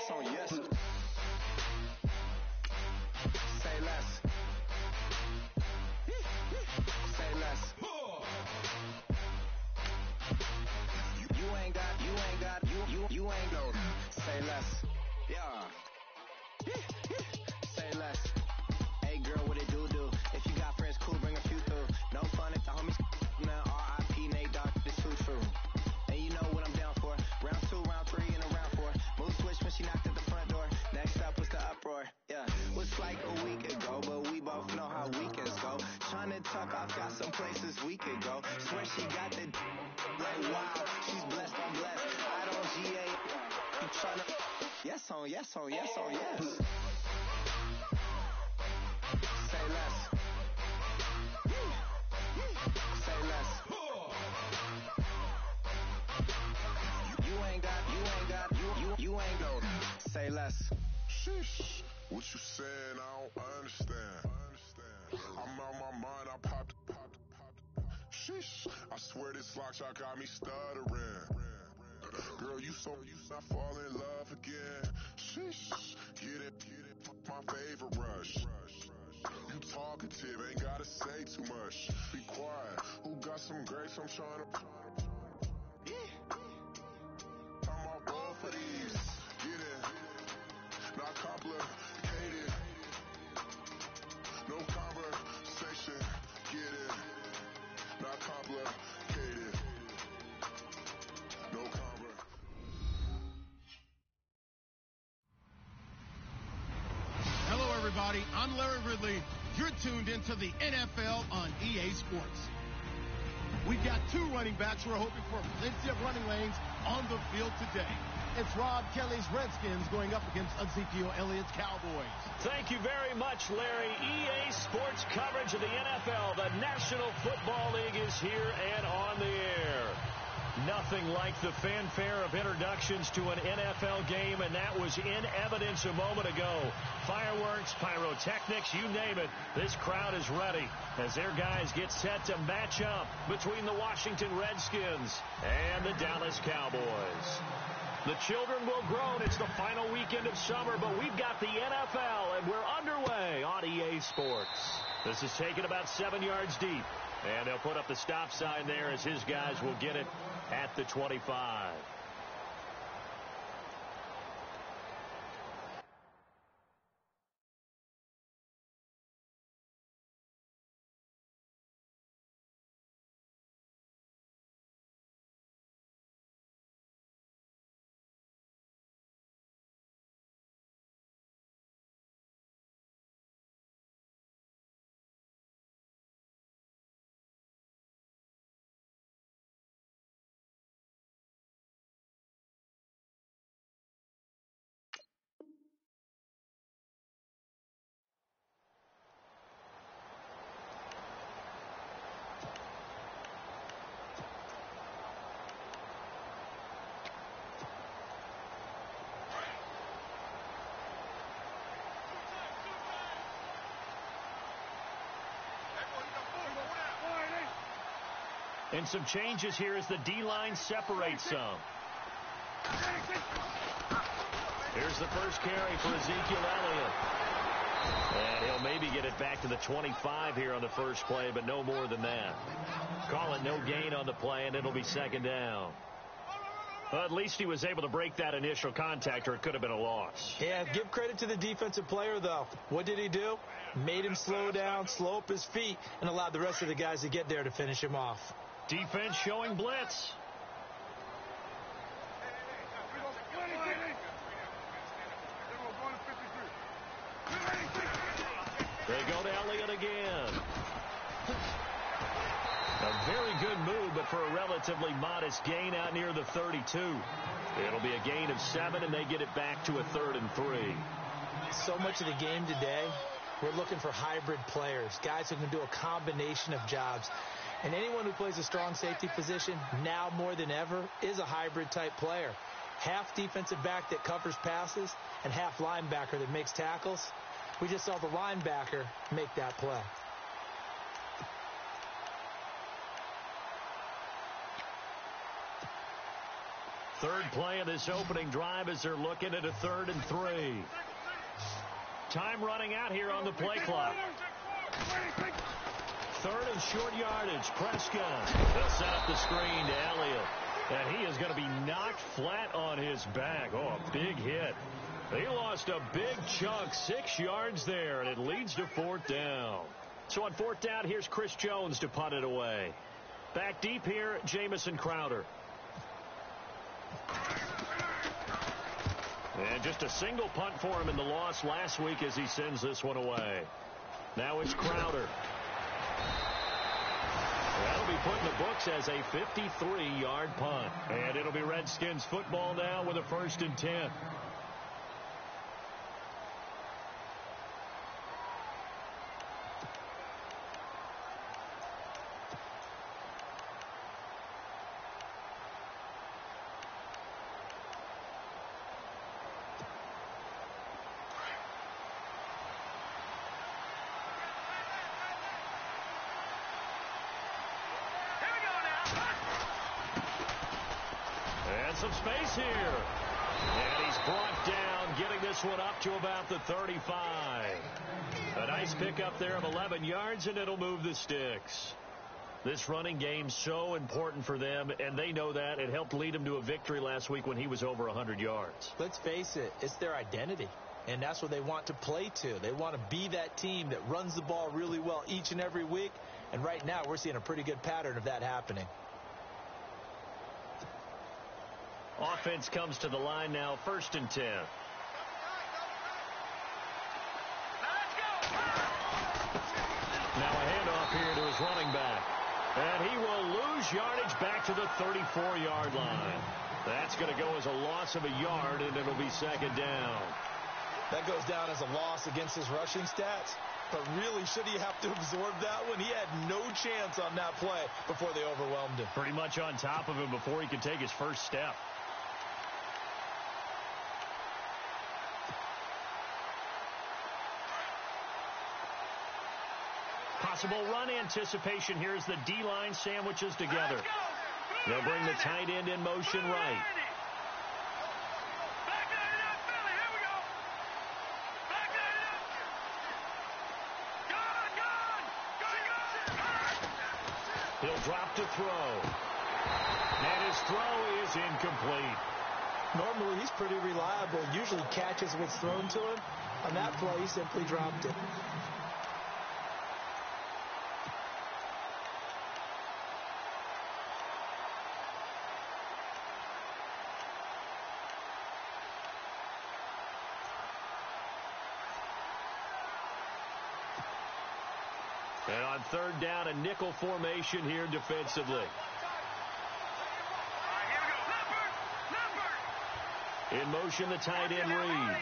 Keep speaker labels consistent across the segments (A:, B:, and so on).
A: yes on yes. Say less. Say less. You ain't got, you ain't go. Say less. Yeah. Say less. Hey girl, what it do? If you got friends, cool, bring a few through. No fun if the homies now. R.I.P. Nate Dogg, this too true. And you know what I'm down for. Round 2, round 3, and a round 4. Mood switch when she knocked at the front door. Next up was the uproar. Yeah, was like a week ago, but we both know how weekends go. Tryna talk, I've got some places we could go. Swear she got the like wow, she's blessed, I'm blessed. I don't GA. You tryna yes on yes on yes on yes. Say less. Say less. You ain't go. Say less.
B: Sheesh. What you saying? I don't understand. I'm out my mind. I popped. Sheesh. I swear this lock shot got me stuttering. Girl, you not fall in love again. Sheesh. Get it. My favorite rush. You talkative, ain't gotta say too much. Be quiet. Who got some grapes? I'm trying to. I'm out both for these. Get it. Not complicated. No conversation. Get it. Not complicated. No conversation.
C: Hello, everybody. I'm Larry Ridley. You're tuned into the NFL on EA Sports. We've got 2 running backs who are hoping for plenty of running lanes on the field today. It's Rob Kelly's Redskins going up against Ezekiel Elliott's Cowboys.
D: Thank you very much, Larry. EA Sports coverage of the NFL. The National Football League is here and on the air. Nothing like the fanfare of introductions to an NFL game, and that was in evidence a moment ago. Fireworks, pyrotechnics, you name it. This crowd is ready as their guys get set to match up between the Washington Redskins and the Dallas Cowboys. The children will groan. It's the final weekend of summer, but we've got the NFL, and we're underway on EA Sports. This is taken about 7 yards deep, and they'll put up the stop sign there as his guys will get it at the 25. And some changes here as the D-line separates some. Here's the first carry for Ezekiel Elliott. And he'll maybe get it back to the 25 here on the first play, but no more than that. Call it no gain on the play, and it'll be second down. Well, at least he was able to break that initial contact, or it could have been a loss.
E: Yeah, give credit to the defensive player, though. What did he do? Made him slow down, slow up his feet, and allowed the rest of the guys to get there to finish him off.
D: Defense showing blitz. They go to Elliott again. A very good move, but for a relatively modest gain out near the 32. It'll be a gain of 7, and they get it back to a 3rd and 3.
E: So much of the game today, we're looking for hybrid players, guys who can do a combination of jobs. And anyone who plays a strong safety position, now more than ever, is a hybrid-type player. Half defensive back that covers passes and half linebacker that makes tackles. We just saw the linebacker make that play.
D: Third play of this opening drive as they're looking at a 3rd and 3. Time running out here on the play clock. 3rd and short yardage. Prescott. They'll set up the screen to Elliott. And he is going to be knocked flat on his back. Oh, a big hit. He lost a big chunk, 6 yards there, and it leads to 4th down. So on 4th down, here's Chris Jones to punt it away. Back deep here, Jamison Crowder. And just a single punt for him in the loss last week as he sends this one away. Now it's Crowder. That'll be put in the books as a 53-yard punt. And it'll be Redskins football now with a 1st and 10. Some space here. And he's brought down, getting this one up to about the 35. A nice pickup there of 11 yards, and it'll move the sticks. This running game's so important for them, and they know that. It helped lead them to a victory last week when he was over 100 yards.
E: Let's face it, it's their identity, and that's what they want to play to. They want to be that team that runs the ball really well each and every week, and right now we're seeing a pretty good pattern of that happening.
D: Offense comes to the line now, 1st and 10. Now a handoff here to his running back. And he will lose yardage back to the 34-yard line. That's going to go as a loss of a yard, and it'll be 2nd down.
E: That goes down as a loss against his rushing stats. But really, should he have to absorb that one? He had no chance on that play before they overwhelmed him.
D: Pretty much on top of him before he could take his first step. Possible run anticipation here as the D-line sandwiches together. They'll bring the tight end in motion right. He'll drop to throw. And his throw is incomplete.
E: Normally, he's pretty reliable. Usually catches what's thrown to him. On that play, he simply dropped it.
D: And on 3rd down, a nickel formation here defensively. In motion, the tight end Reed.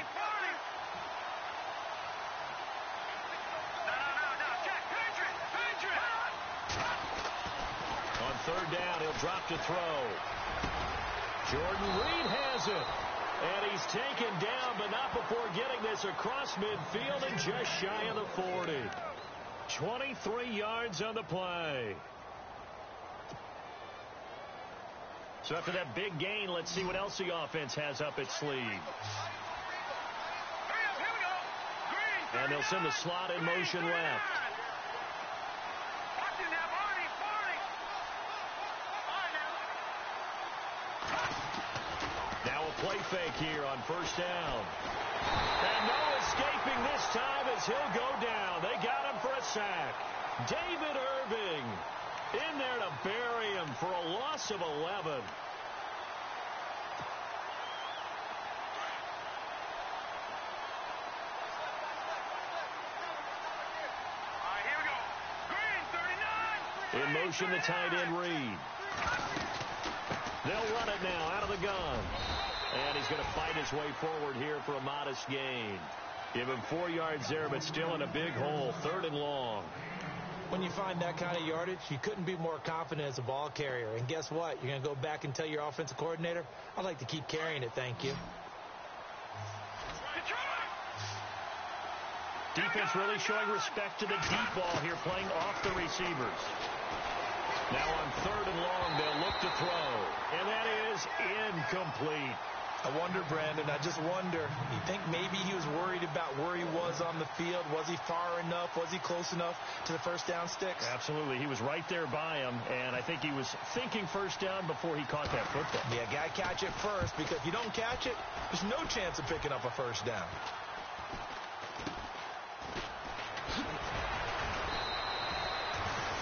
D: On 3rd down, he'll drop to throw. Jordan Reed has it. And he's taken down, but not before getting this across midfield and just shy of the 40. 23 yards on the play. So after that big gain, let's see what else the offense has up its sleeve. And they'll send the slot in motion left. Now a play fake here on 1st down. And no escaping this time as he'll go down. They got him for a sack. David Irving in there to bury him for a loss of 11. In motion, the tight end Reed. They'll run it now out of the gun. And he's going to fight his way forward here for a modest gain. Give him 4 yards there, but still in a big hole. 3rd and long.
E: When you find that kind of yardage, you couldn't be more confident as a ball carrier. And guess what? You're going to go back and tell your offensive coordinator, I'd like to keep carrying it, thank you.
D: Defense really showing respect to the deep ball here, playing off the receivers. Now on 3rd and long, they'll look to throw. And that is incomplete.
E: I wonder, Brandon, I just wonder, you think maybe he was worried about where he was on the field? Was he far enough? Was he close enough to the first down sticks?
D: Absolutely. He was right there by him, and I think he was thinking first down before he caught that football.
E: Yeah, got to catch it first, because if you don't catch it, there's no chance of picking up a first down.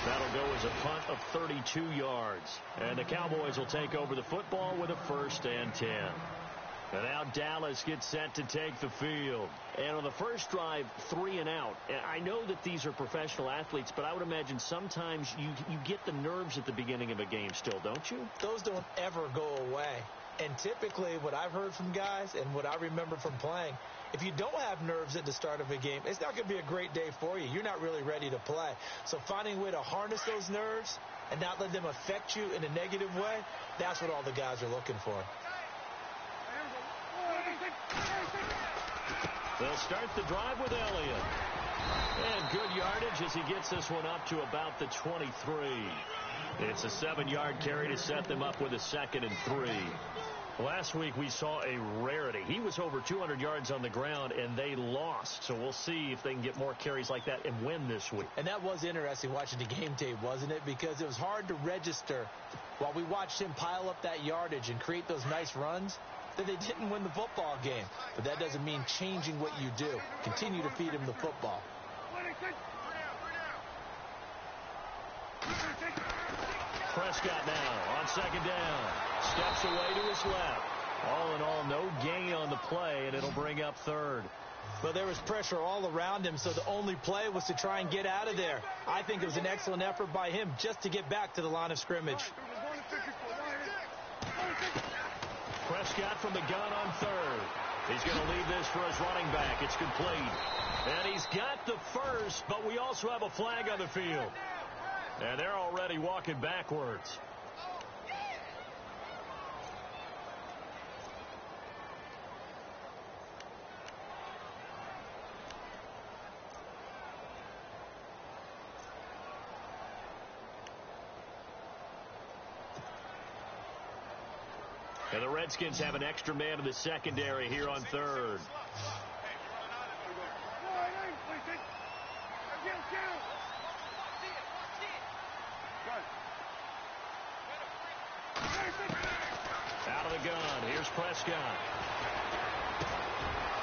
D: That'll go as a punt of 32 yards. And the Cowboys will take over the football with a 1st and 10. And now Dallas gets set to take the field. And on the first drive, 3 and out. And I know that these are professional athletes, but I would imagine sometimes you get the nerves at the beginning of a game still, don't you?
E: Those don't ever go away. And typically what I've heard from guys and what I remember from playing, if you don't have nerves at the start of a game, it's not going to be a great day for you. You're not really ready to play. So finding a way to harness those nerves and not let them affect you in a negative way, that's what all the guys are looking for.
D: They'll start the drive with Elliott. And good yardage as he gets this one up to about the 23. It's a 7-yard carry to set them up with a 2nd and 3. Last week we saw a rarity. He was over 200 yards on the ground, and they lost. So we'll see if they can get more carries like that and win this week.
E: And that was interesting watching the game tape, wasn't it? Because it was hard to register while we watched him pile up that yardage and create those nice runs that they didn't win the football game. But that doesn't mean changing what you do. Continue to feed him the football.
D: Prescott now on 2nd down. Steps away to his left. All in all, no gain on the play, and it'll bring up 3rd.
E: Well, there was pressure all around him, so the only play was to try and get out of there. I think it was an excellent effort by him just to get back to the line of scrimmage.
D: Prescott from the gun on 3rd. He's going to leave this for his running back. It's complete. And he's got the first, but we also have a flag on the field. And they're already walking backwards. And the Redskins have an extra man in the secondary here on 3rd. Out of the gun. Here's Prescott.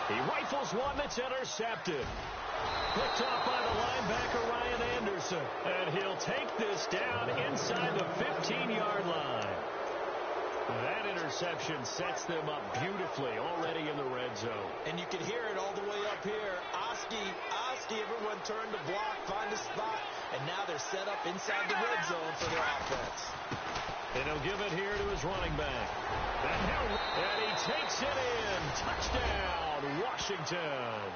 D: He rifles one that's intercepted. Picked off by the linebacker Ryan Anderson. And he'll take this down inside the 15-yard line. That interception sets them up beautifully already in the red zone.
E: And you can hear it all the way up here. Oski, everyone turned to block, find a spot, and now they're set up inside the red zone for their offense.
D: And he'll give it here to his running back. And he takes it in. Touchdown, Washington.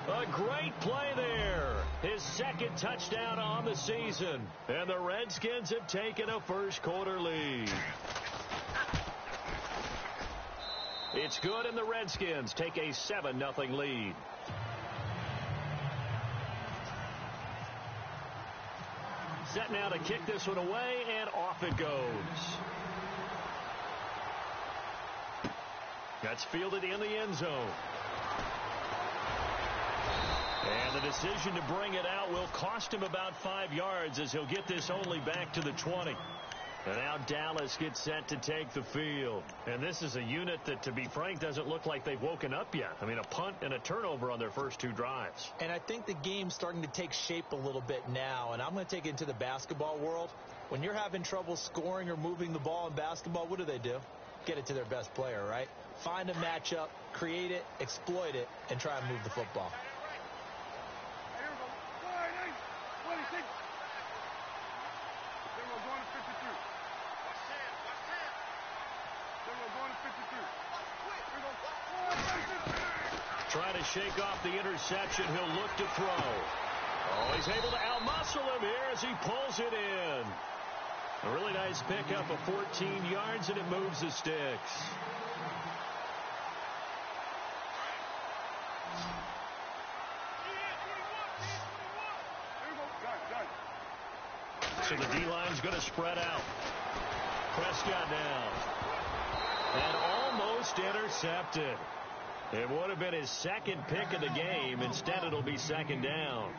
D: A great play there. His 2nd touchdown on the season. And the Redskins have taken a first-quarter lead. It's good, and the Redskins take a 7-0 lead. Set now to kick this one away, and off it goes. That's fielded in the end zone. And the decision to bring it out will cost him about 5 yards as he'll get this only back to the 20. And now Dallas gets set to take the field. And this is a unit that, to be frank, doesn't look like they've woken up yet. I mean, a punt and a turnover on their first 2 drives.
E: And I think the game's starting to take shape a little bit now. And I'm going to take it into the basketball world. When you're having trouble scoring or moving the ball in basketball, what do? Get it to their best player, right? Find a matchup, create it, exploit it, and try and move the football.
D: Trying to shake off the interception. He'll look to throw. Oh, he's able to outmuscle him here as he pulls it in. A really nice pickup of 14 yards, and it moves the sticks. So the D-line's going to spread out. Prescott now. And almost intercepted. It would have been his second pick of the game. Instead, it'll be second down.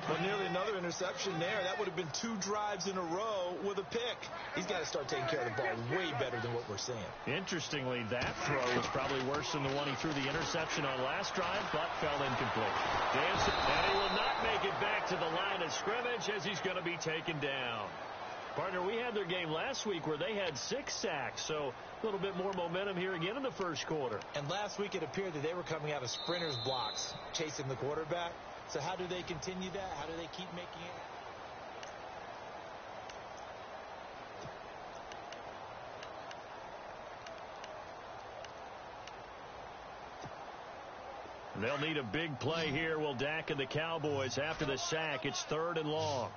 E: But nearly another interception there. That would have been 2 drives in a row with a pick. He's got to start taking care of the ball way better than what we're seeing.
D: Interestingly, that throw was probably worse than the one he threw the interception on last drive, but fell incomplete. And he will not make it back to the line of scrimmage as he's going to be taken down. Partner, we had their game last week where they had 6 sacks, so a little bit more momentum here again in the first quarter. And last week it appeared that they were coming out of sprinters blocks, chasing the quarterback. So how do they continue that? How do they keep making it happen? They'll need a big play here. Will Dak and the Cowboys after the sack. It's 3rd and long.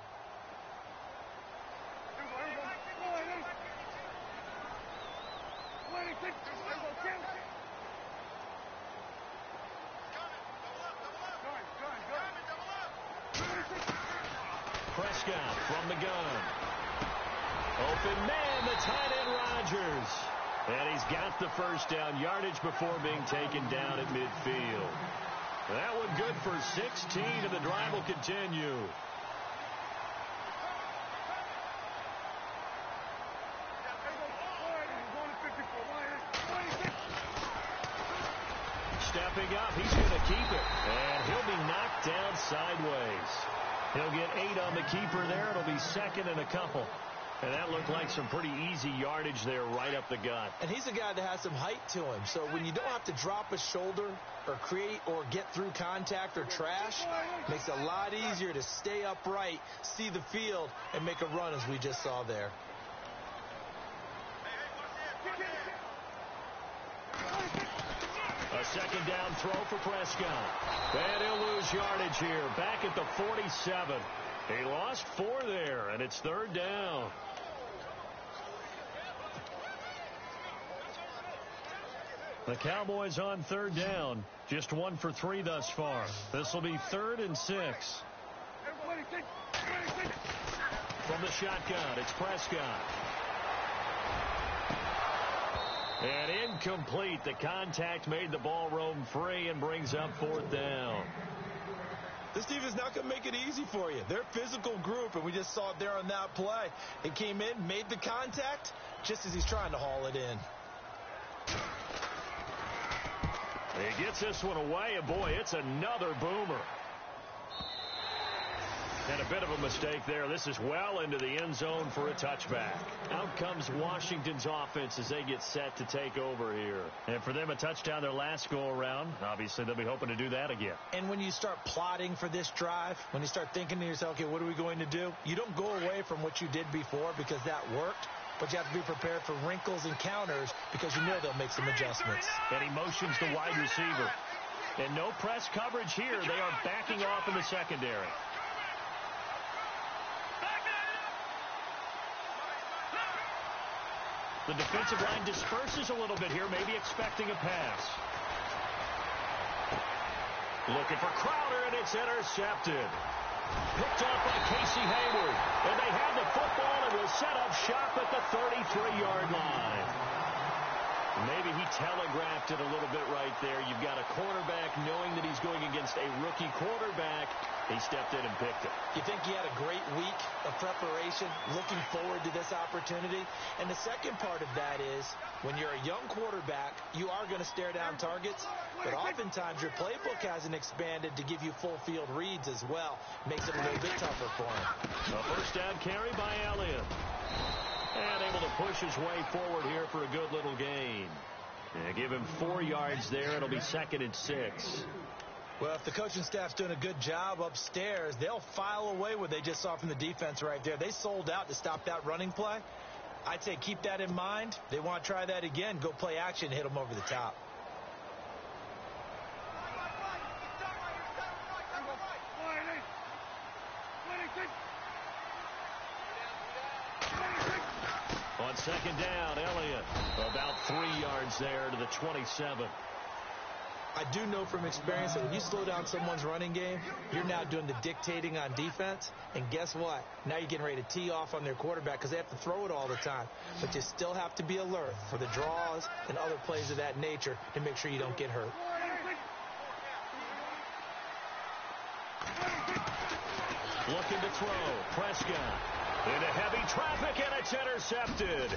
D: Prescott from the gun. Open man, the tight end Rodgers. And he's got the first down yardage before being taken down at midfield. That one good for 16, and the drive will continue. Stepping up, he's going to keep it. And he'll be knocked down sideways. He'll get 8 on the keeper there. It'll be 2nd and a couple. And that looked like some pretty easy yardage there right up the gut. And he's a guy that has some height to him. So when you don't have to drop a shoulder or create or get through contact or trash, it makes it a lot easier to stay upright, see the field, and make a run as we just saw there. A second down throw for Prescott. And he'll lose yardage here. Back at the 47. He lost 4 there, and it's 3rd down. The Cowboys on 3rd down. Just 1 for 3 thus far. This will be 3rd and 6. From the shotgun, it's Prescott. And incomplete. The contact made the ball roam free and brings up 4th down. This team is not going to make it easy for you. They're a physical group, and we just saw it there on that play. It came in, made the contact, just as he's trying to haul it in. He gets this one away, and boy, it's another boomer. And a bit of a mistake there. This is well into the end zone for a touchback. Out comes Washington's offense as they get set to take over here. And for them, a touchdown their last go-around. Obviously, they'll be hoping to do that again. And when you start plotting for this drive, when you start thinking to yourself, okay, what are we going to do? You don't go away from what you did before because that worked. But you have to be prepared for wrinkles and counters because you know they'll make some adjustments. And he motions the wide receiver. And no press coverage here. They are backing off in the secondary. The defensive line disperses a little bit here, maybe expecting a pass. Looking for Crowder, and it's intercepted. Picked off by Casey Hayward. And they have the football and will set up shop at the 33-yard line. Maybe he telegraphed it a little bit right there. You've got a cornerback knowing that he's going against a rookie quarterback. He stepped in and picked it. You think he had a great week of preparation, looking forward to this opportunity? And the second part of that is, when you're a young quarterback, you are going to stare down targets, but oftentimes your playbook hasn't expanded to give you full field reads as well. Makes it a little bit tougher for him. A first down carry by Elliott. And able to push his way forward here for a good little gain. And give him 4 yards there. It'll be 2nd and 6. Well, if the coaching staff's doing a good job upstairs, they'll file away what they just saw from the defense right there. They sold out to stop that running play. I'd say keep that in mind. They want to try that again. Go play action, hit them over the top. On second down, Elliott about 3 yards there to the 27.
E: I do know from experience that when you slow down someone's running game, you're now doing the dictating on defense. And guess what? Now you're getting ready to tee off on their quarterback because they have to throw it all the time. But you still have to be alert for the draws and other plays of that nature to make sure you don't get hurt.
D: Looking to throw. Prescott into heavy traffic, and it's intercepted.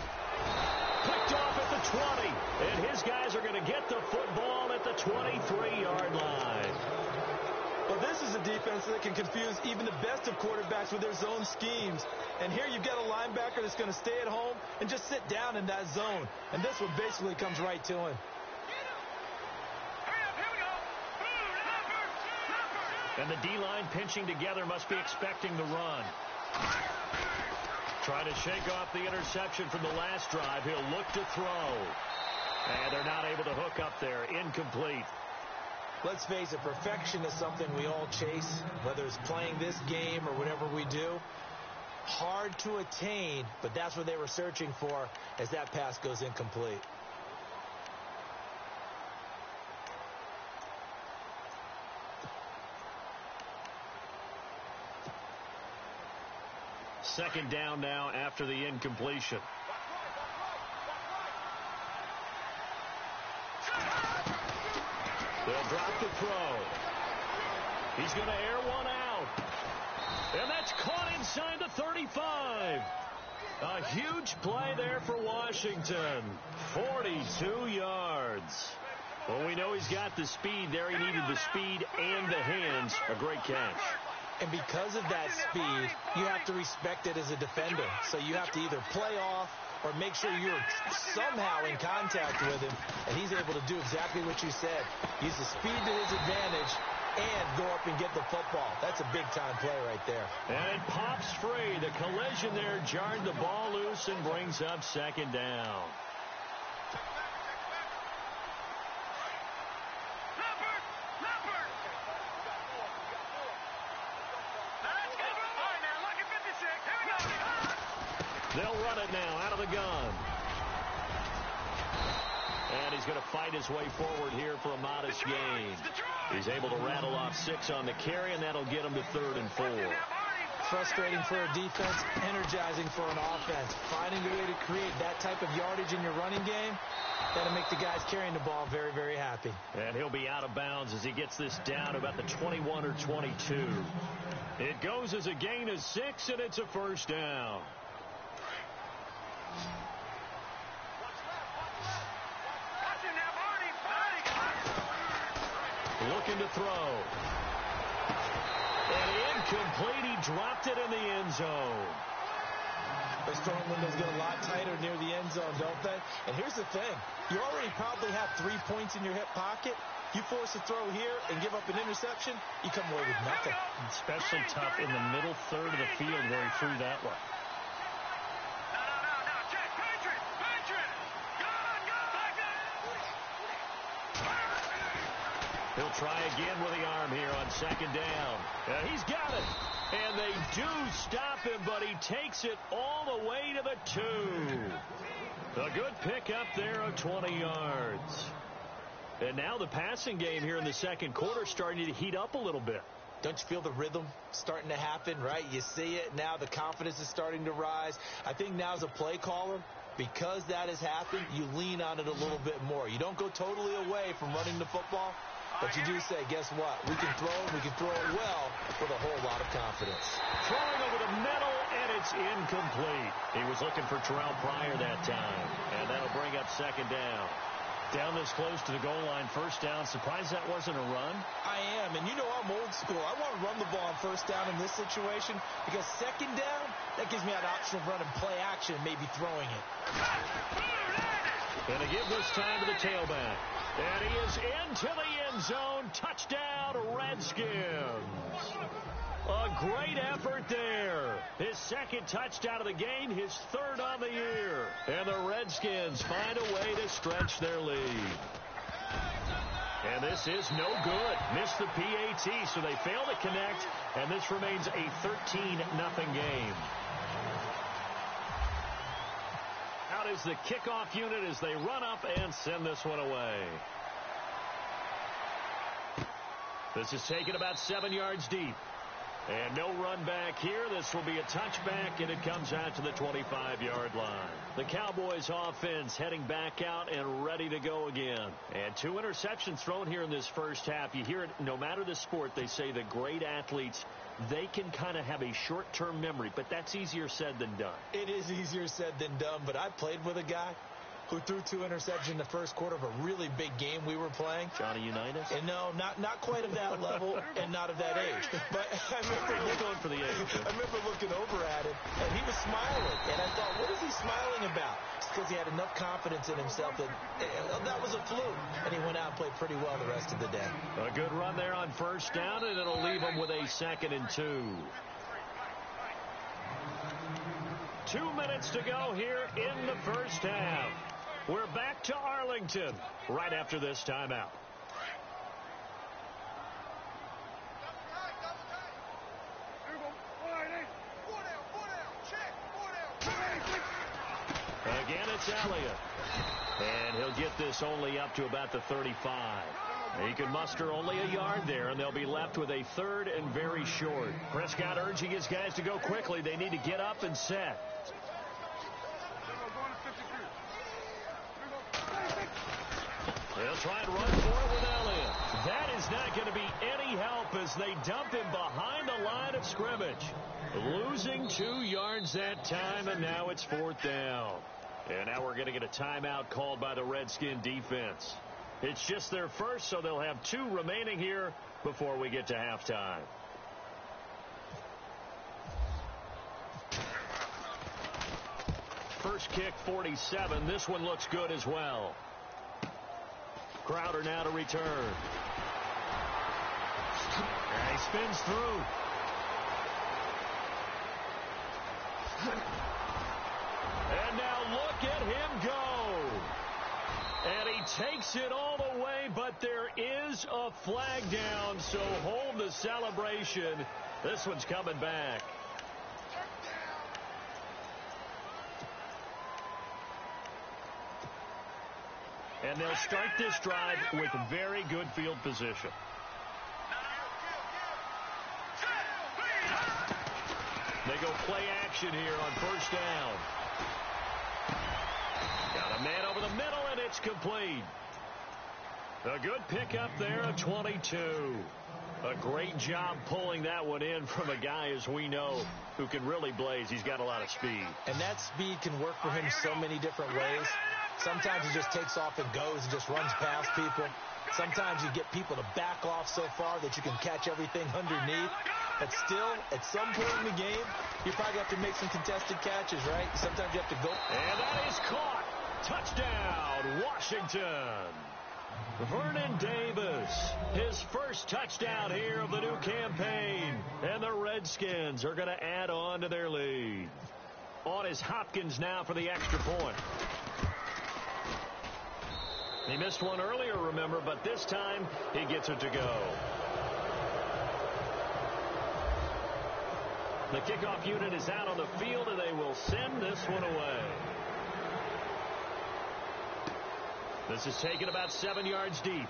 D: Picked off at the 20, and his guys are going to get the football at the 23-yard line.
E: Well, this is a defense that can confuse even the best of quarterbacks with their zone schemes. And here you've got a linebacker that's going to stay at home and just sit down in that zone. And this one basically comes right to him.
D: And the D-line pinching together must be expecting the run. Trying to shake off the interception from the last drive. He'll look to throw. And they're not able to hook up there. Incomplete.
E: Let's face it, perfection is something we all chase, whether it's playing this game or whatever we do. Hard to attain, but that's what they were searching for as that pass goes incomplete.
D: Second down now after the incompletion. They'll drop the throw. He's going to air one out. And that's caught inside the 35. A huge play there for Washington. 42 yards. Well, we know he's got the speed there. He needed the speed and the hands. A great catch.
E: And because of that speed, you have to respect it as a defender. So you have to either play off or make sure you're somehow in contact with him. And he's able to do exactly what you said. Use the speed to his advantage and go up and get the football. That's a big-time play right there.
D: And it pops free. The collision there jarred the ball loose and brings up second down. They'll run it now out of the gun. And he's going to fight his way forward here for a modest gain. He's able to rattle off 6 on the carry, and that'll get him to 3rd and 4.
E: Frustrating for a defense, energizing for an offense. Finding a way to create that type of yardage in your running game, that'll make the guys carrying the ball very, very happy.
D: And he'll be out of bounds as he gets this down about the 21 or 22. It goes as a gain of 6, and it's a first down. Looking to throw. And incomplete. He dropped it in the end zone.
E: Those throwing windows get a lot tighter near the end zone, don't they? And here's the thing. You already probably have 3 points in your hip pocket. You force a throw here and give up an interception, you come away with nothing.
D: Especially tough in the middle third of the field where he threw that one. He'll try again with the arm here on second down. He's got it. And they do stop him, but he takes it all the way to the 2. A good pickup there of 20 yards. And now the passing game here in the second quarter starting to heat up a little bit.
E: Don't you feel the rhythm starting to happen, right? You see it now. The confidence is starting to rise. I think now as a play caller, because that has happened, you lean on it a little bit more. You don't go totally away from running the football, but you do say, guess what? We can throw it well with a whole lot of confidence.
D: Throwing over the middle, and it's incomplete. He was looking for Terrell Pryor that time, and that'll bring up second down. Down this close to the goal line, first down. Surprised that wasn't a run?
E: I am, and you know I'm old school. I want to run the ball on first down in this situation because second down, that gives me an option of running play action and maybe throwing it.
D: Going to give this time to the tailback. And he is into the end zone. Touchdown, Redskins. A great effort there. His second touchdown of the game, his 3rd on the year. And the Redskins find a way to stretch their lead. And this is no good. Missed the PAT, so they fail to connect. And this remains a 13-0 game. Out is the kickoff unit as they run up and send this one away. This is taken about 7 yards deep. And no run back here. This will be a touchback, and it comes out to the 25-yard line. The Cowboys offense heading back out and ready to go again. And 2 interceptions thrown here in this first half. You hear it no matter the sport. They say the great athletes, they can kind of have a short-term memory, but that's easier said than done.
E: It is easier said than done, but I played with a guy who threw 2 interceptions in the first quarter of a really big game we were playing.
D: Johnny Unitas?
E: And no, not quite of that level and not of that age. But I remember
D: going for the age.
E: I remember looking over at him, and he was smiling. And I thought, what is he smiling about? It's because he had enough confidence in himself that was a fluke. And he went out and played pretty well the rest of the day.
D: A good run there on first down, and it'll leave him with a 2nd and 2. 2 minutes to go here in the first half. We're back to Arlington right after this timeout. Again, it's Elliott. And he'll get this only up to about the 35. He can muster only a yard there, and they'll be left with a 3rd and very short. Prescott urging his guys to go quickly. They need to get up and set. They'll try and run for it with Elliott. That is not going to be any help as they dump him behind the line of scrimmage. Losing 2 yards that time, and now it's 4th down. And now we're going to get a timeout called by the Redskin defense. It's just their first, so they'll have 2 remaining here before we get to halftime. First kick, 47. This one looks good as well. Crowder now to return. And he spins through. And now look at him go. And he takes it all the way, but there is a flag down, so hold the celebration. This one's coming back. And they'll start this drive with very good field position. They go play action here on first down. Got a man over the middle, and it's complete. A good pickup there of 22. A great job pulling that one in from a guy, as we know, who can really blaze. He's got a lot of speed.
E: And that speed can work for him so many different ways. Sometimes he just takes off and goes and just runs past people. Sometimes you get people to back off so far that you can catch everything underneath. But still, at some point in the game, you probably have to make some contested catches, right? Sometimes you have to go.
D: And that is caught. Touchdown, Washington. Vernon Davis, his first touchdown here of the new campaign. And the Redskins are going to add on to their lead. On is Hopkins now for the extra point. He missed one earlier, remember, but this time he gets it to go. The kickoff unit is out on the field, and they will send this one away. This is taken about 7 yards deep.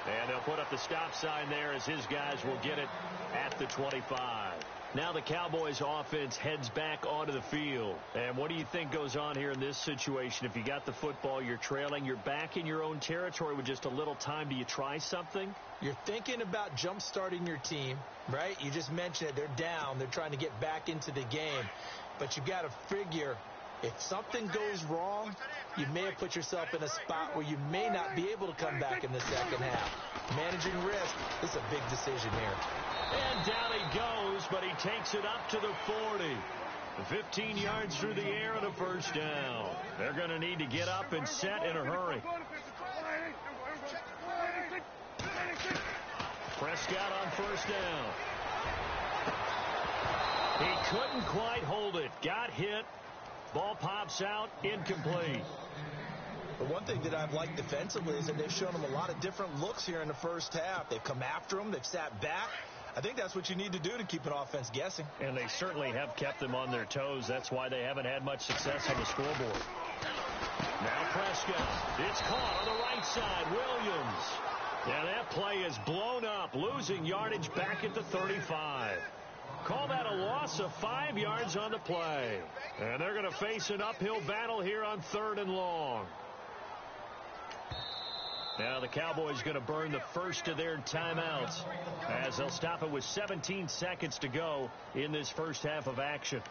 D: And they'll put up the stop sign there as his guys will get it at the 25. Now the Cowboys offense heads back onto the field. And what do you think goes on here in this situation? If you got the football, you're trailing, you're back in your own territory with just a little time. Do you try something?
E: You're thinking about jump-starting your team, right? You just mentioned it. They're down. They're trying to get back into the game. But you got to figure, if something goes wrong, you may have put yourself in a spot where you may not be able to come back in the second half. Managing risk, this is a big decision here.
D: And down he goes, but he takes it up to the 40. 15 yards through the air and a first down. They're going to need to get up and set in a hurry. Prescott on first down. He couldn't quite hold it. Got hit. Ball pops out, incomplete.
E: The one thing that I've liked defensively is that they've shown him a lot of different looks here in the first half. They've come after him. They've sat back. I think that's what you need to do to keep an offense guessing.
D: And they certainly have kept them on their toes. That's why they haven't had much success on the scoreboard. Now Prescott. It's caught on the right side. Williams. Yeah, that play is blown up, losing yardage back at the 35. Call that a loss of 5 yards on the play. And they're going to face an uphill battle here on 3rd and long. Now the Cowboys going to burn the first of their timeouts as they'll stop it with 17 seconds to go in this first half of action.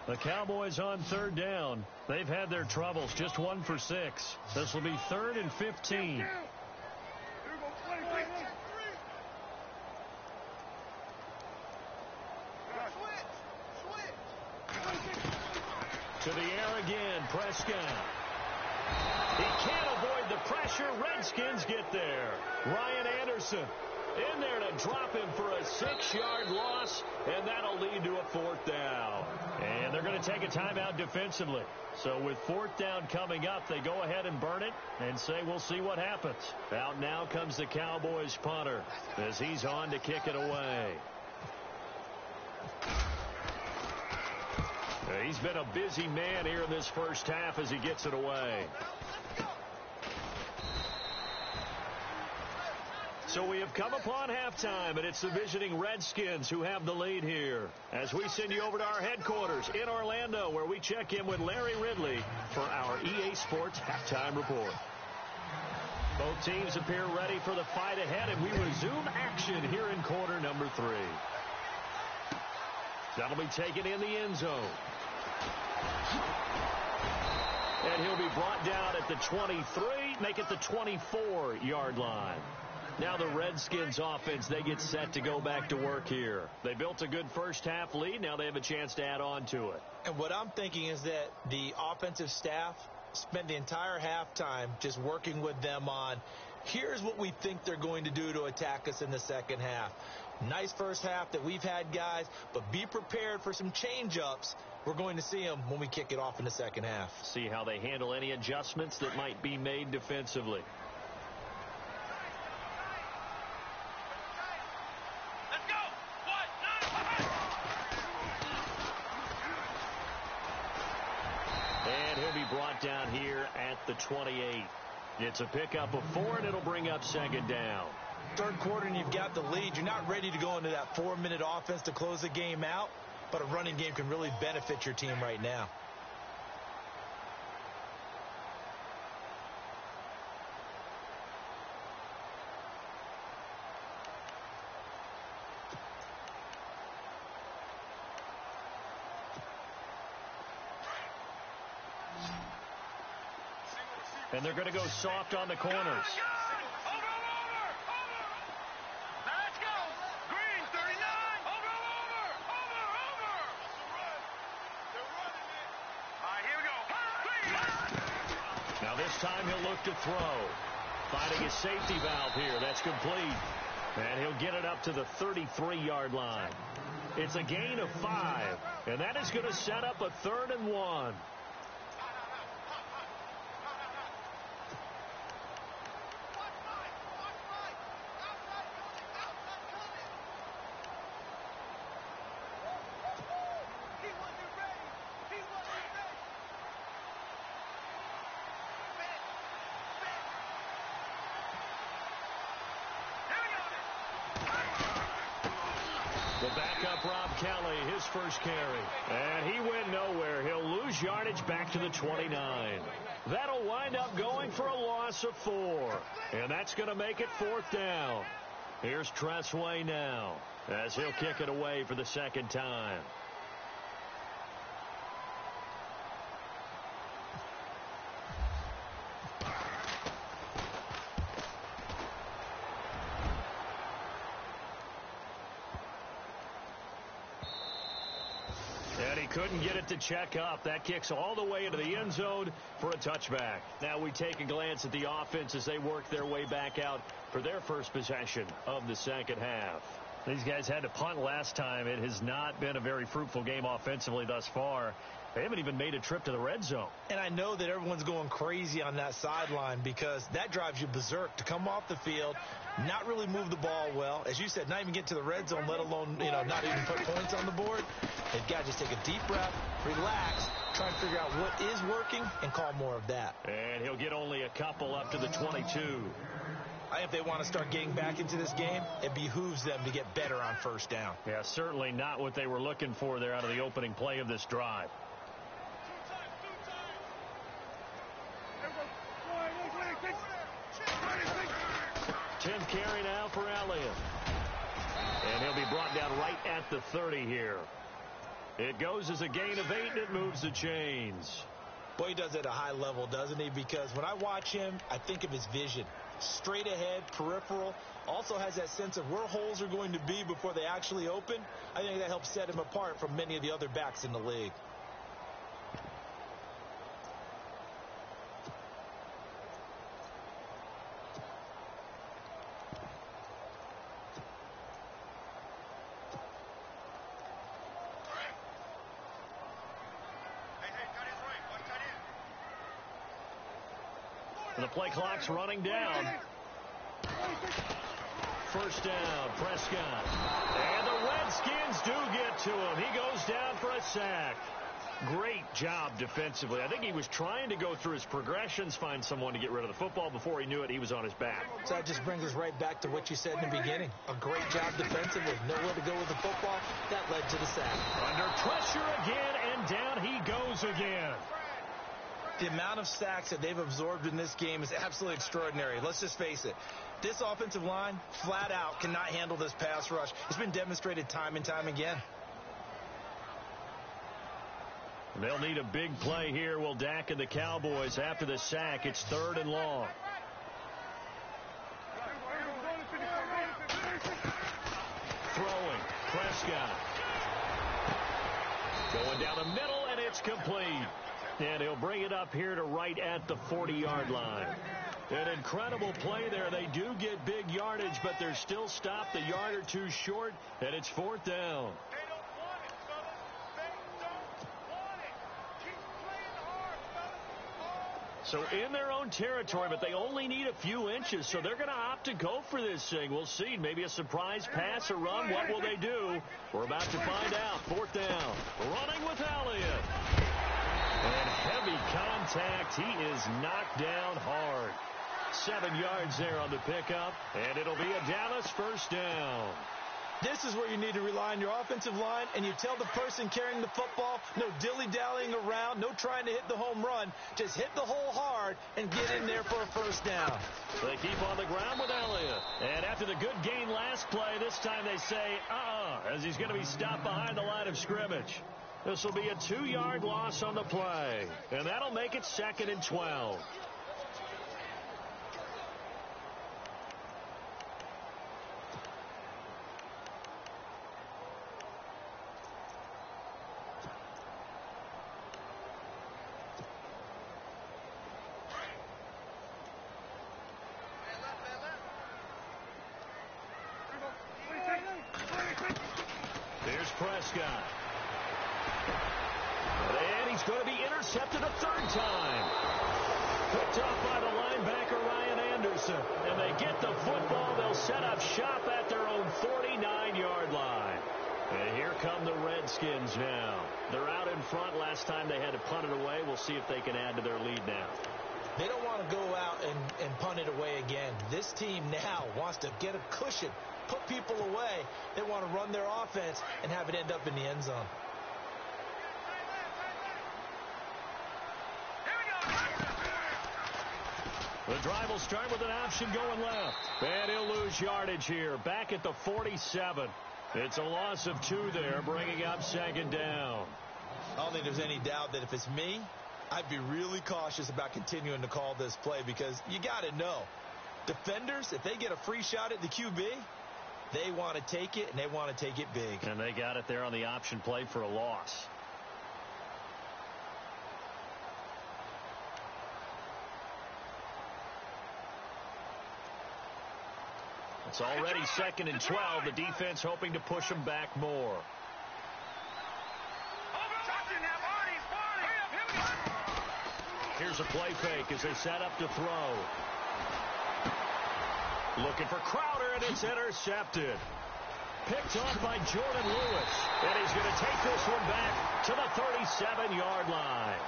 D: The Cowboys on 3rd down. They've had their troubles, just 1 for 6. This will be 3rd and 15. To the air again, Prescott. He can't avoid the pressure. Redskins get there. Ryan Anderson in there to drop him for a 6-yard loss, and that'll lead to a 4th down. And they're going to take a timeout defensively. So with 4th down coming up, they go ahead and burn it and say we'll see what happens. Out now comes the Cowboys punter as he's on to kick it away. He's been a busy man here in this first half as he gets it away. So we have come upon halftime, and it's the visiting Redskins who have the lead here. As we send you over to our headquarters in Orlando, where we check in with Larry Ridley for our EA Sports Halftime Report. Both teams appear ready for the fight ahead, and we resume action here in quarter number 3. That'll be taken in the end zone. And he'll be brought down at the 23, make it the 24-yard line. Now the Redskins offense, they get set to go back to work here. They built a good first half lead. Now they have a chance to add on to it.
E: And what I'm thinking is that the offensive staff spent the entire halftime just working with them on, here's what we think they're going to do to attack us in the second half. Nice first half that we've had, guys, but be prepared for some change-ups. We're going to see them when we kick it off in the second half.
D: See how they handle any adjustments that might be made defensively.
F: Let's go!
D: And he'll be brought down here at the 28. It's a pickup of 4, and it'll bring up 2nd down.
E: Third quarter, and you've got the lead. You're not ready to go into that 4-minute offense to close the game out, but a running game can really benefit your team right now.
D: And they're going to go soft on the corners. Now this time he'll look to throw. Finding his safety valve here. That's complete. And he'll get it up to the 33-yard line. It's a gain of 5. And that is going to set up a 3rd and 1. The backup, Rob Kelly, his first carry. And he went nowhere. He'll lose yardage back to the 29. That'll wind up going for a loss of 4. And that's going to make it 4th down. Here's Tressway now as he'll kick it away for the 2nd time. And he couldn't get it to check up. That kicks all the way into the end zone for a touchback. Now we take a glance at the offense as they work their way back out for their first possession of the second half. These guys had to punt last time. It has not been a very fruitful game offensively thus far. They haven't even made a trip to the red zone.
E: And I know that everyone's going crazy on that sideline because that drives you berserk to come off the field, not really move the ball well. As you said, not even get to the red zone, let alone, not even put points on the board. They've got to just take a deep breath, relax, try and figure out what is working, and call more of that.
D: And he'll get only a couple up to the 22.
E: I think if they want to start getting back into this game, it behooves them to get better on first down.
D: Yeah, certainly not what they were looking for there out of the opening play of this drive. Tenth carry now for Elliott. And he'll be brought down right at the 30 here. It goes as a gain of 8, and it moves the chains.
E: Boy, he does it at a high level, doesn't he? Because when I watch him, I think of his vision. Straight ahead, peripheral. Also has that sense of where holes are going to be before they actually open. I think that helps set him apart from many of the other backs in the league.
D: The play clock's running down. First down, Prescott. And the Redskins do get to him. He goes down for a sack. Great job defensively. I think he was trying to go through his progressions, find someone to get rid of the football. Before he knew it, he was on his back.
E: So that just brings us right back to what you said in the beginning. A great job defensively. Nowhere to go with the football. That led to the sack.
D: Under pressure again, and down he goes again.
E: The amount of sacks that they've absorbed in this game is absolutely extraordinary. Let's just face it. This offensive line, flat out, cannot handle this pass rush. It's been demonstrated time and time again.
D: They'll need a big play here. Will Dak and the Cowboys after the sack. It's 3rd and long. Throwing. Prescott. Going down the middle, and it's complete. And he'll bring it up here to right at the 40-yard line. An incredible play there. They do get big yardage, but they're still stopped a yard or two short, and it's 4th down. So in their own territory, but they only need a few inches, so they're going to opt to go for this thing. We'll see. Maybe a surprise pass or run. What will they do? We're about to find out. 4th down. Running with Elliott. And heavy contact. He is knocked down hard. 7 yards there on the pickup, and it'll be a Dallas first down.
E: This is where you need to rely on your offensive line, and you tell the person carrying the football, no dilly-dallying around, no trying to hit the home run. Just hit the hole hard and get in there for a first down.
D: They keep on the ground with Elliott. And after the good gain last play, this time they say, as he's going to be stopped behind the line of scrimmage. This will be a 2-yard loss on the play, and that'll make it 2nd and 12. Here's Prescott. And he's going to be intercepted a 3rd time. Picked off by the linebacker, Ryan Anderson. And they get the football. They'll set up shop at their own 49-yard line. And here come the Redskins now. They're out in front. Last time they had to punt it away. We'll see if they can add to their lead now.
E: They don't want to go out and punt it away again. This team now wants to get a cushion, put people away. They want to run their offense and have it end up in the end zone.
D: The drive will start with an option going left. And he'll lose yardage here. Back at the 47. It's a loss of 2 there, bringing up 2nd down.
E: I don't think there's any doubt that if it's me, I'd be really cautious about continuing to call this play because you got to know. Defenders, if they get a free shot at the QB, they want to take it, and they want to take it big.
D: And they got it there on the option play for a loss. It's already 2nd and 12. The defense hoping to push them back more. Here's a play fake as they set up to throw. Looking for Crowder, and it's intercepted. Picked off by Jordan Lewis. And he's going to take this one back to the 37-yard line.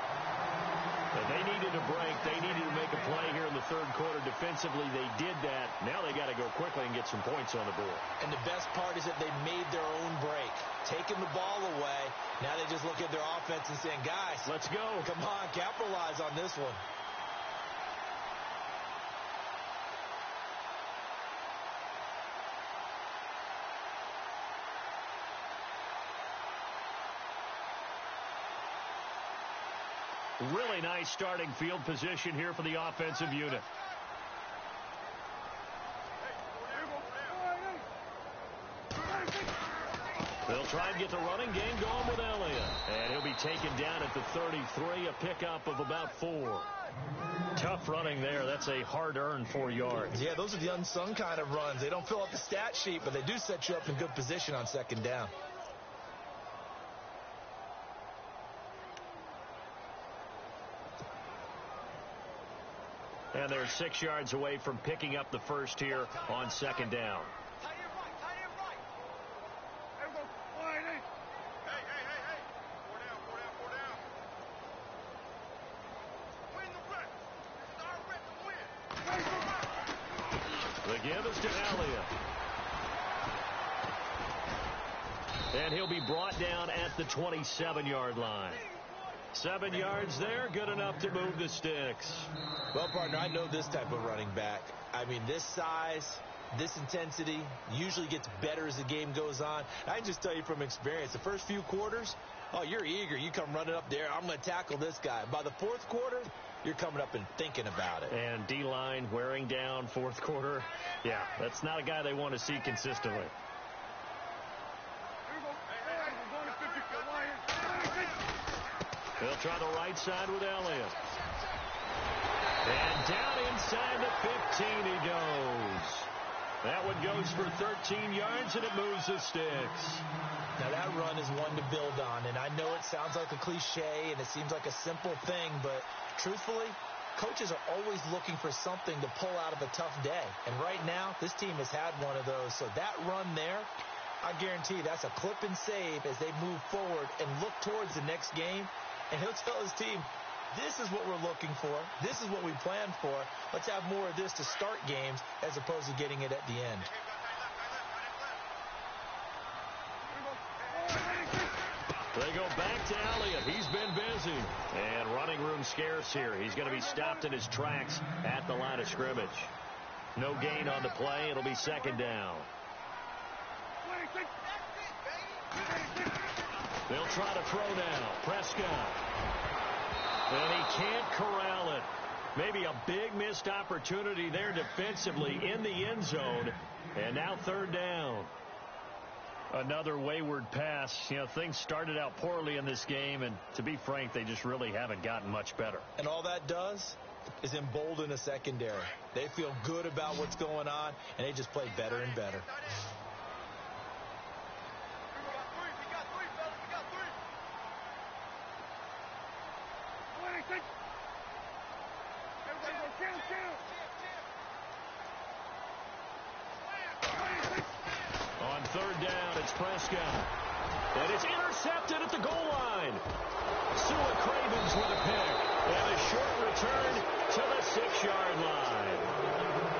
D: And they needed a break. They needed to make a play here in the third quarter. Defensively, they did that. Now they got to go quickly and get some points on the board.
E: And the best part is that they made their own break. Taking the ball away. Now they just look at their offense and saying, guys,
D: let's go.
E: Come on, capitalize on this one.
D: Really nice starting field position here for the offensive unit. They'll try and get the running game going with Elliott. And he'll be taken down at the 33, a pickup of about 4. Tough running there. That's a hard-earned 4 yards.
E: Yeah, those are the unsung kind of runs. They don't fill up the stat sheet, but they do set you up in good position on 2nd down.
D: And they're 6 yards away from picking up the first here on 2nd down. The give is to Elliott. And he'll be brought down at the 27-yard line. 7 yards there, good enough to move the sticks.
E: Well, partner, I know this type of running back. I mean, this size, this intensity usually gets better as the game goes on. I can just tell you from experience, the first few quarters, oh, you're eager. You come running up there, I'm going to tackle this guy. By the 4th quarter, you're coming up and thinking about it.
D: And D-line wearing down 4th quarter. Yeah, that's not a guy they want to see consistently. They'll try the right side with Elliott. And down inside the 15 he goes. That one goes for 13 yards, and it moves the sticks.
E: Now, that run is one to build on, and I know it sounds like a cliche, and it seems like a simple thing, but truthfully, coaches are always looking for something to pull out of a tough day. And right now, this team has had one of those. So that run there, I guarantee that's a clip and save as they move forward and look towards the next game. And he'll tell his team, this is what we're looking for. This is what we planned for. Let's have more of this to start games as opposed to getting it at the end.
D: They go back to Elliott. He's been busy. And running room scarce here. He's going to be stopped in his tracks at the line of scrimmage. No gain on the play. It'll be 2nd down. They'll try to throw now. Prescott. And he can't corral it. Maybe a big missed opportunity there defensively in the end zone. And now 3rd down. Another wayward pass. You know, things started out poorly in this game, and to be frank, they just really haven't gotten much better.
E: And all that does is embolden a secondary. They feel good about what's going on, and they just play better and better.
D: On 3rd down, it's Prescott. And it's intercepted at the goal line. Sua Cravens with a pick. And a short return to the 6-yard line.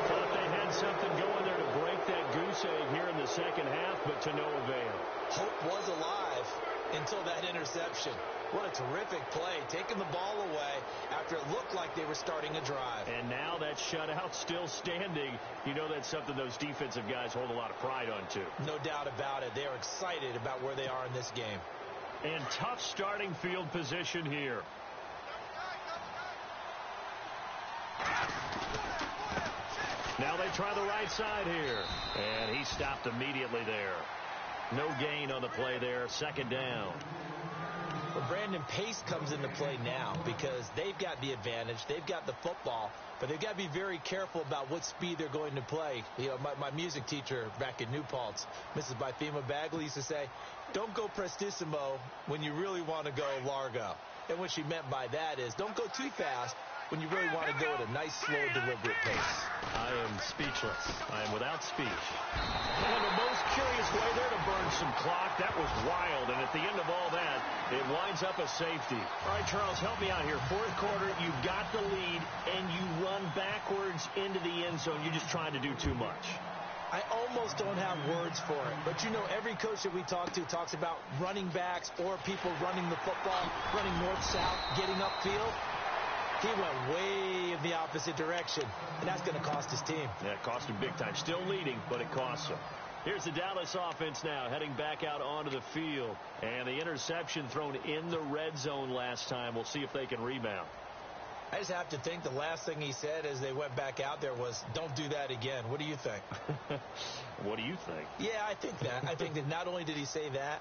D: Thought they had something going there to break that goose egg here in the second half, but to no avail.
E: Hope was alive until that interception. What a terrific play, taking the ball away after it looked like they were starting a drive.
D: And now that shutout still standing. You know that's something those defensive guys hold a lot of pride on, too.
E: No doubt about it. They are excited about where they are in this game.
D: And tough starting field position here. Now they try the right side here. And he stopped immediately there. No gain on the play there. 2nd down.
E: But Brandon, pace comes into play now because they've got the advantage. They've got the football, but they've got to be very careful about what speed they're going to play. You know, my music teacher back in New Paltz, Mrs. Bythema Bagley, used to say, don't go prestissimo when you really want to go largo. And what she meant by that is don't go too fast when you really want to go at a nice, slow, deliberate pace.
D: I am speechless. I am without speech. And the most curious way there to burn some clock. That was wild. And at the end of all that, it winds up a safety. All right, Charles, help me out here. Fourth quarter, you've got the lead, and you run backwards into the end zone. You're just trying to do too much.
E: I almost don't have words for it. But, you know, every coach that we talk to talks about running backs or people running the football, running north-south, getting upfield. He went way in the opposite direction, and that's going to cost his team.
D: Yeah, it cost him big time. Still leading, but it costs him. Here's the Dallas offense now, heading back out onto the field. And the interception thrown in the red zone last time. We'll see if they can rebound.
E: I just have to think the last thing he said as they went back out there was, don't do that again. What do you think?
D: What do you think?
E: Yeah, I think that. I think that not only did he say that,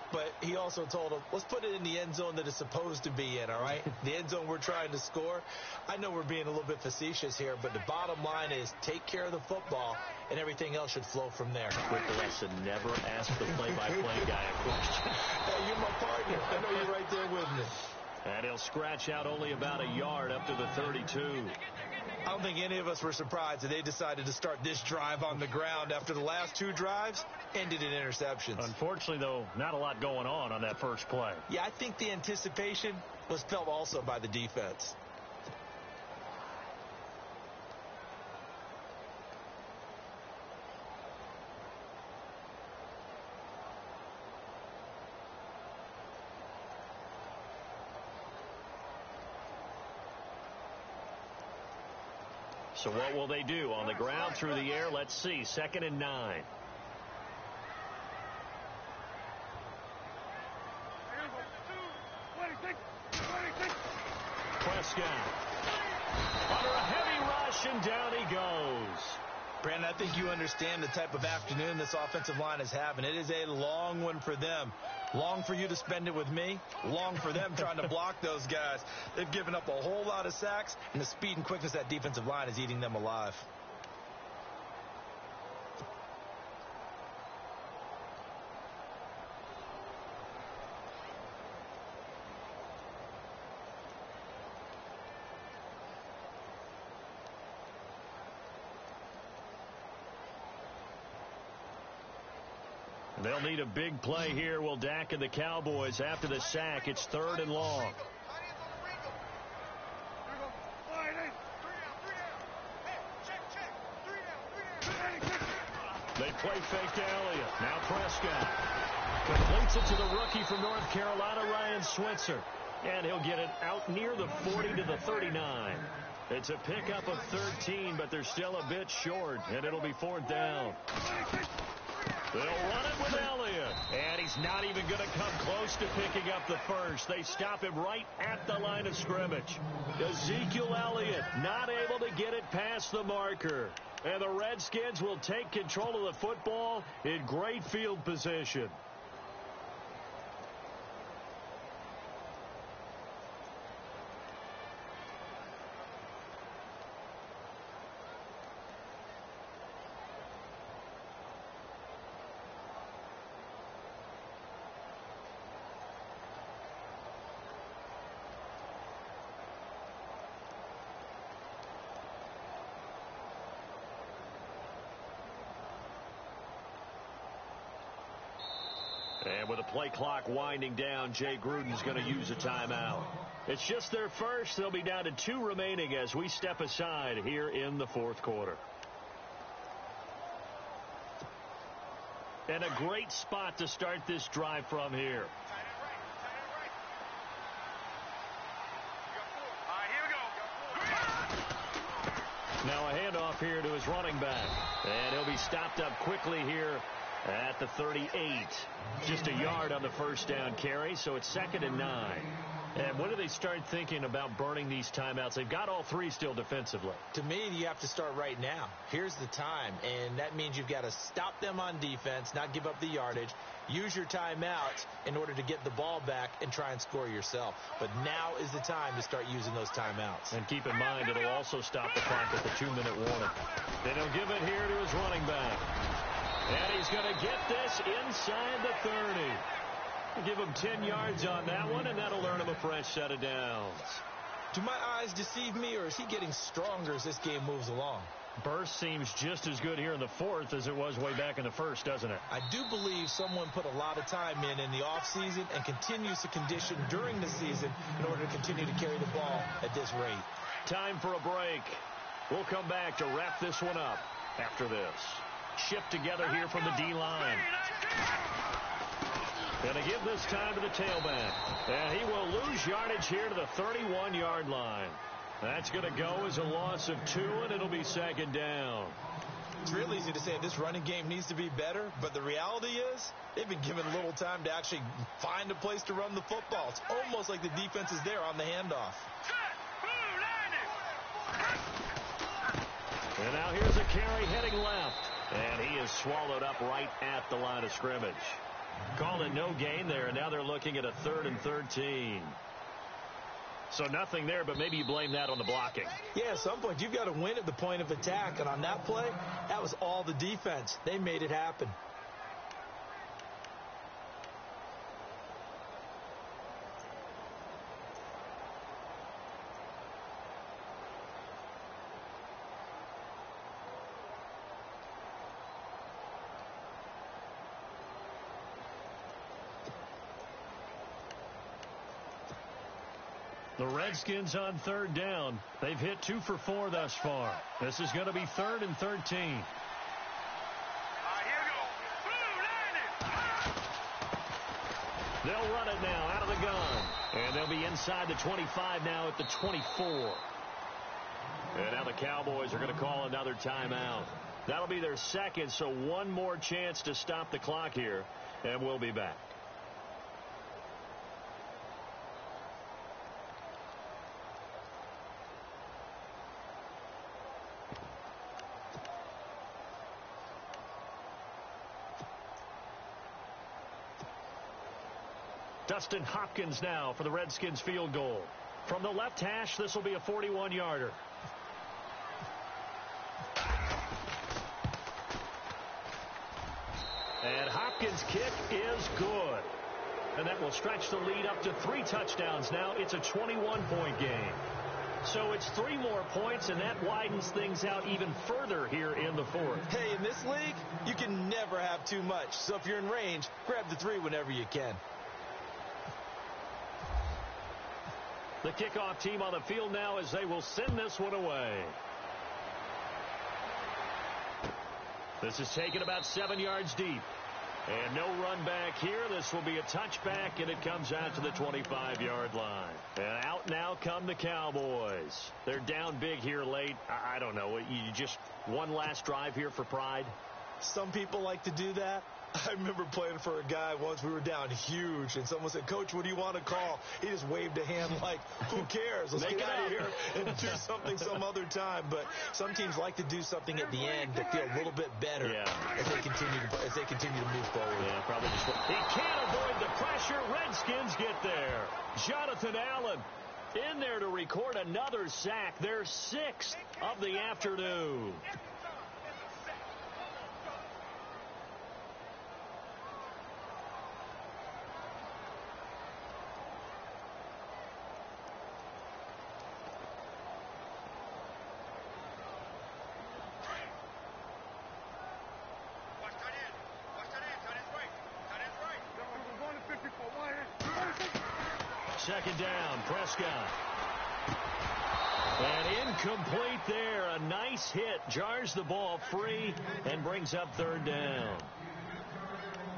E: but he also told him, let's put it in the end zone that it's supposed to be in, all right? The end zone we're trying to score. I know we're being a little bit facetious here, but the bottom line is take care of the football, and everything else should flow from there.
D: Quick lesson, never ask the play-by-play guy a question.
E: Hey, you're my partner. I know you're right there with me.
D: And he'll scratch out only about a yard up to the 32.
E: I don't think any of us were surprised that they decided to start this drive on the ground after the last two drives ended in interceptions.
D: Unfortunately, though, not a lot going on that first play.
E: Yeah, I think the anticipation was felt also by the defense.
D: So what will they do? On the ground, through the air, let's see. 2nd and 9. Prescott. Under a heavy rush, and down he goes.
E: Brandon, I think you understand the type of afternoon this offensive line is having. It is a long one for them. Long for you to spend it with me. Long for them trying to block those guys. They've given up a whole lot of sacks, and the speed and quickness of that defensive line is eating them alive.
D: They'll need a big play here. Will Dak and the Cowboys after the sack. It's 3rd and long. They play fake to Elliott. Now Prescott completes it to the rookie from North Carolina, Ryan Switzer. And he'll get it out near the 40 to the 39. It's a pickup of 13, but they're still a bit short, and it'll be 4th down. They'll run it with Elliott, and he's not even going to come close to picking up the first. They stop him right at the line of scrimmage. Ezekiel Elliott not able to get it past the marker. And the Redskins will take control of the football in great field position. And with the play clock winding down, Jay Gruden's going to use a timeout. It's just their first. They'll be down to 2 remaining as we step aside here in the 4th quarter. And a great spot to start this drive from here. Now a handoff here to his running back. And he'll be stopped up quickly here at the 38. Just a yard on the first down carry, so it's 2nd and 9. And when do they start thinking about burning these timeouts? They've got all three still defensively.
E: To me, you have to start right now. Here's the time, and that means you've got to stop them on defense, not give up the yardage, use your timeouts in order to get the ball back and try and score yourself. But now is the time to start using those timeouts.
D: And keep in mind, it'll also stop the clock at the 2-minute warning. Then he'll give it here to his running back. And he's going to get this inside the 30. Give him 10 yards on that one, and that'll earn him a fresh set of downs.
E: Do my eyes deceive me, or is he getting stronger as this game moves along?
D: Burst seems just as good here in the fourth as it was way back in the first, doesn't it?
E: I do believe someone put a lot of time in the offseason and continues to condition during the season in order to continue to carry the ball at this rate.
D: Time for a break. We'll come back to wrap this one up after this. Shift together here from the D-line. Going to give this time to the tailback. And he will lose yardage here to the 31-yard line. That's going to go as a loss of 2, and it'll be 2nd down.
E: It's real easy to say this running game needs to be better, but the reality is they've been given little time to actually find a place to run the football. It's almost like the defense is there on the handoff.
D: And now here's a carry heading left. And he is swallowed up right at the line of scrimmage. Called it no gain there, and now they're looking at a 3rd and 13. So nothing there, but maybe you blame that on the blocking.
E: Yeah, at some point you've got to win at the point of attack, and on that play, that was all the defense. They made it happen.
D: The Redskins on 3rd down. They've hit 2 for 4 thus far. This is going to be 3rd and 13. They'll run it now out of the gun. And they'll be inside the 25 now at the 24. And now the Cowboys are going to call another timeout. That'll be their second, so one more chance to stop the clock here. And we'll be back. Dustin Hopkins now for the Redskins field goal. From the left hash, this will be a 41-yarder. And Hopkins' kick is good. And that will stretch the lead up to 3 touchdowns now. It's a 21-point game. So it's 3 more points, and that widens things out even further here in the fourth.
E: Hey, in this league, you can never have too much. So if you're in range, grab the 3 whenever you can.
D: The kickoff team on the field now as they will send this one away. This is taken about 7 yards deep. And no run back here. This will be a touchback, and it comes out to the 25-yard line. And out now come the Cowboys. They're down big here late. I don't know. You just one last drive here for pride?
E: Some people like to do that. I remember playing for a guy once. We were down huge, and someone said, "Coach, what do you want to call?" He just waved a hand like, who cares? Let's get out of here and do something some other time. But some teams like to do something at the end to feel a little bit better as they continue to move forward.
D: Yeah, probably just. He can't avoid the pressure. Redskins get there. Jonathan Allen in there to record another sack. Their 6th of the afternoon. Second down, Prescott. And incomplete there. A nice hit. Jars the ball free and brings up 3rd down.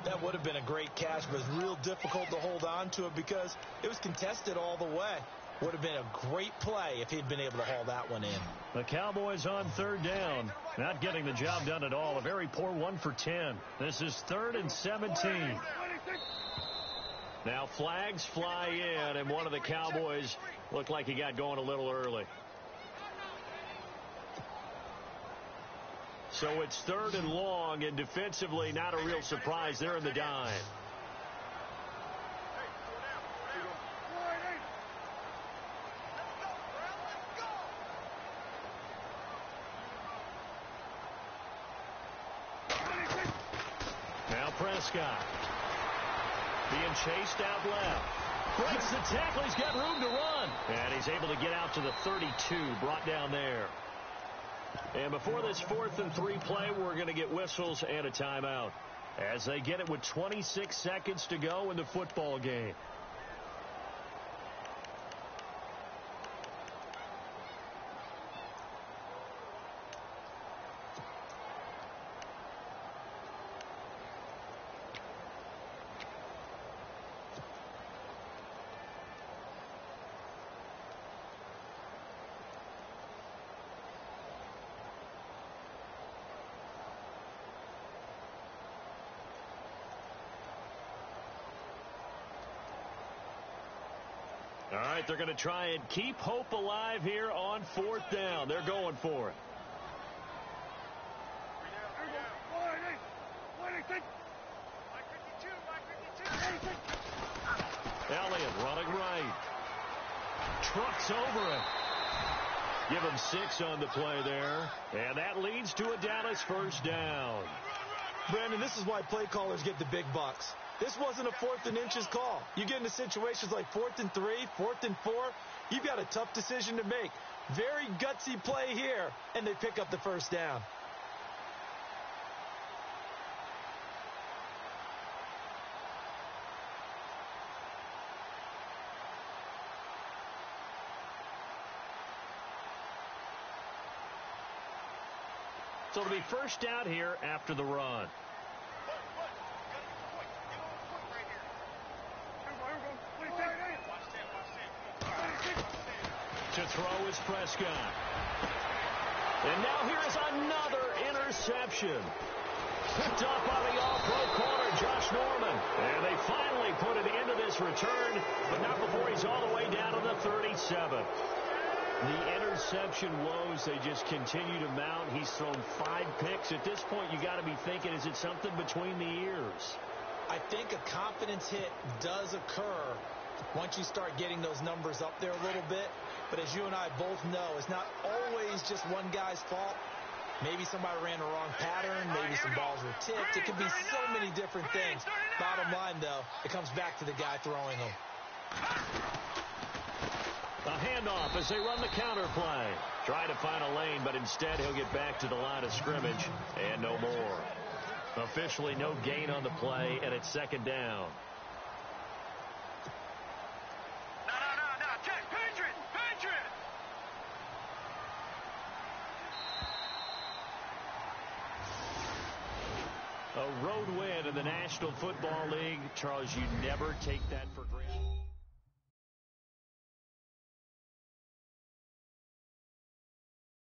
E: That would have been a great catch, but it's real difficult to hold on to it because it was contested all the way. Would have been a great play if he'd been able to haul that one in.
D: The Cowboys on third down. Not getting the job done at all. A very poor 1 for 10. This is 3rd and 17. Now flags fly in, and one of the Cowboys looked like he got going a little early. So it's 3rd and long, and defensively not a real surprise. They're in the dime. Now Prescott being chased out left. Breaks the tackle. He's got room to run. And he's able to get out to the 32, brought down there. And before this 4th and 3 play, we're going to get whistles and a timeout as they get it with 26 seconds to go in the football game. All right, they're going to try and keep hope alive here on 4th down. They're going for it. Elliott running right. Trucks over it. Give him 6 on the play there. And that leads to a Dallas first down.
E: Brandon, this is why play callers get the big bucks. This wasn't a 4th and inches call. You get into situations like 4th and 3, 4th and 4. You've got a tough decision to make. Very gutsy play here, and they pick up the first down.
D: So it'll be first down here after the run. To throw is Prescott. And now here is another interception. Picked up by the all-pro corner, Josh Norman. And they finally put it into this return, but not before he's all the way down to the 37. The interception woes, they just continue to mount. He's thrown 5 picks. At this point, you got to be thinking, is it something between the ears?
E: I think a confidence hit does occur once you start getting those numbers up there a little bit. But as you and I both know, it's not always just one guy's fault. Maybe somebody ran the wrong pattern. Maybe some balls were tipped. It could be so many different things. Bottom line, though, it comes back to the guy throwing them.
D: A handoff as they run the counter play. Try to find a lane, but instead he'll get back to the line of scrimmage and no more. Officially no gain on the play, and it's 2nd down. A road win in the National Football League. Charles, you never take that for granted.